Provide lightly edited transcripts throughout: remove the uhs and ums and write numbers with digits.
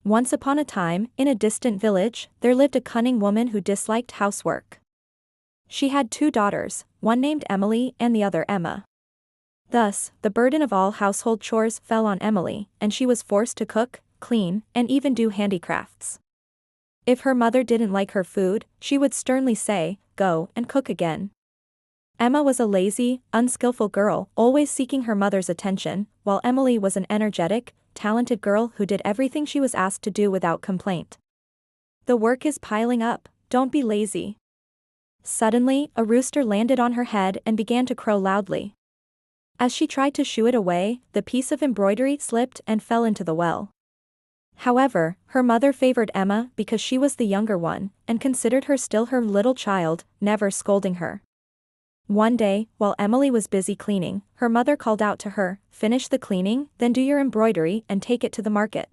Once upon a time, in a distant village, there lived a cunning woman who disliked housework. She had 2 daughters, one named Emily and the other Emma. Thus, the burden of all household chores fell on Emily, and she was forced to cook, clean, and even do handicrafts. If her mother didn't like her food, she would sternly say, "Go and cook again." Emma was a lazy, unskillful girl, always seeking her mother's attention, while Emily was an energetic, talented girl who did everything she was asked to do without complaint. "The work is piling up, don't be lazy." Suddenly, a rooster landed on her head and began to crow loudly. As she tried to shoo it away, the piece of embroidery slipped and fell into the well. However, her mother favored Emma because she was the younger one, and considered her still her little child, never scolding her. One day, while Emily was busy cleaning, her mother called out to her, "Finish the cleaning, then do your embroidery and take it to the market."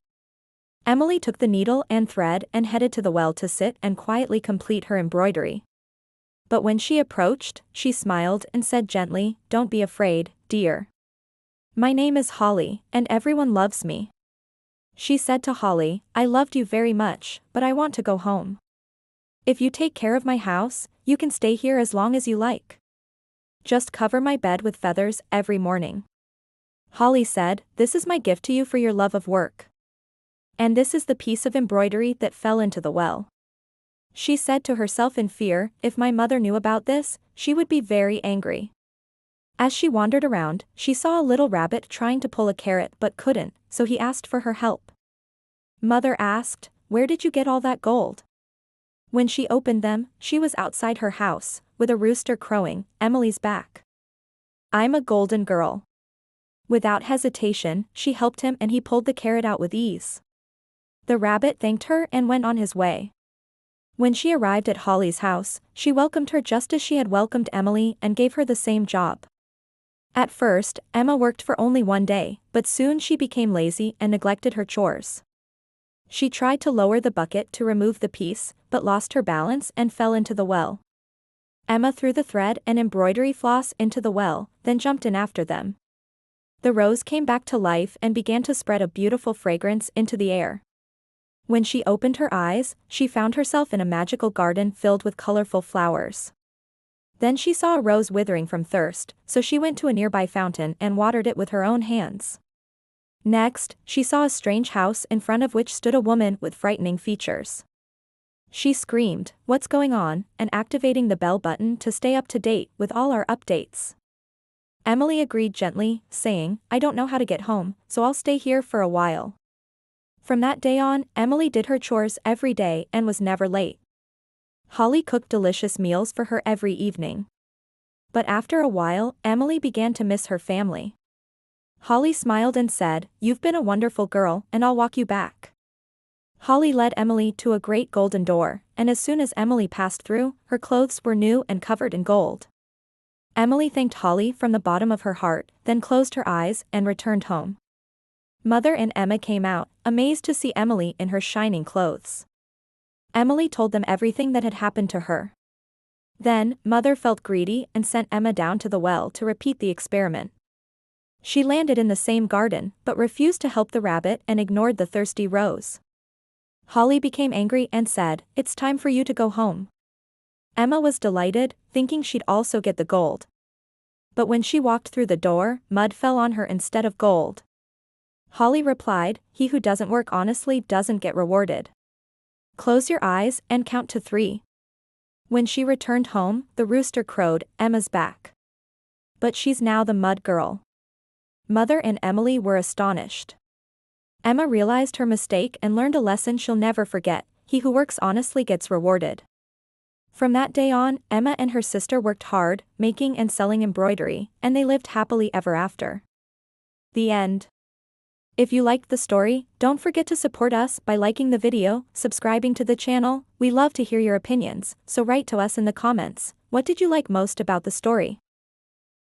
Emily took the needle and thread and headed to the well to sit and quietly complete her embroidery. But when she approached, she smiled and said gently, "Don't be afraid, dear. My name is Holle, and everyone loves me." She said to Holle, "I loved you very much, but I want to go home. If you take care of my house, you can stay here as long as you like. Just cover my bed with feathers every morning." Holle said, "This is my gift to you for your love of work. And this is the piece of embroidery that fell into the well." She said to herself in fear, "If my mother knew about this, she would be very angry." As she wandered around, she saw a little rabbit trying to pull a carrot but couldn't, so he asked for her help. Mother asked, "Where did you get all that gold?" When she opened them, she was outside her house, with a rooster crowing, Emily's back. "I'm a golden girl." Without hesitation, she helped him and he pulled the carrot out with ease. The rabbit thanked her and went on his way. When she arrived at Holly's house, she welcomed her just as she had welcomed Emily and gave her the same job. At first, Emma worked for only 1 day, but soon she became lazy and neglected her chores. She tried to lower the bucket to remove the piece, but lost her balance and fell into the well. Emma threw the thread and embroidery floss into the well, then jumped in after them. The rose came back to life and began to spread a beautiful fragrance into the air. When she opened her eyes, she found herself in a magical garden filled with colorful flowers. Then she saw a rose withering from thirst, so she went to a nearby fountain and watered it with her own hands. Next, she saw a strange house in front of which stood a woman with frightening features. She screamed, "What's going on?" and activating the bell button to stay up to date with all our updates. Emily agreed gently, saying, "I don't know how to get home, so I'll stay here for a while." From that day on, Emily did her chores every day and was never late. Holle cooked delicious meals for her every evening. But after a while, Emily began to miss her family. Holle smiled and said, "You've been a wonderful girl, and I'll walk you back." Holle led Emily to a great golden door, and as soon as Emily passed through, her clothes were new and covered in gold. Emily thanked Holle from the bottom of her heart, then closed her eyes and returned home. Mother and Emma came out, amazed to see Emily in her shining clothes. Emily told them everything that had happened to her. Then, Mother felt greedy and sent Emma down to the well to repeat the experiment. She landed in the same garden, but refused to help the rabbit and ignored the thirsty rose. Holle became angry and said, "It's time for you to go home." Emma was delighted, thinking she'd also get the gold. But when she walked through the door, mud fell on her instead of gold. Holle replied, "He who doesn't work honestly doesn't get rewarded. Close your eyes and count to 3. When she returned home, the rooster crowed, "Emma's back. But she's now the mud girl." Mother and Emily were astonished. Emma realized her mistake and learned a lesson she'll never forget: he who works honestly gets rewarded. From that day on, Emma and her sister worked hard, making and selling embroidery, and they lived happily ever after. The end. If you liked the story, don't forget to support us by liking the video, subscribing to the channel. We love to hear your opinions, so write to us in the comments. What did you like most about the story?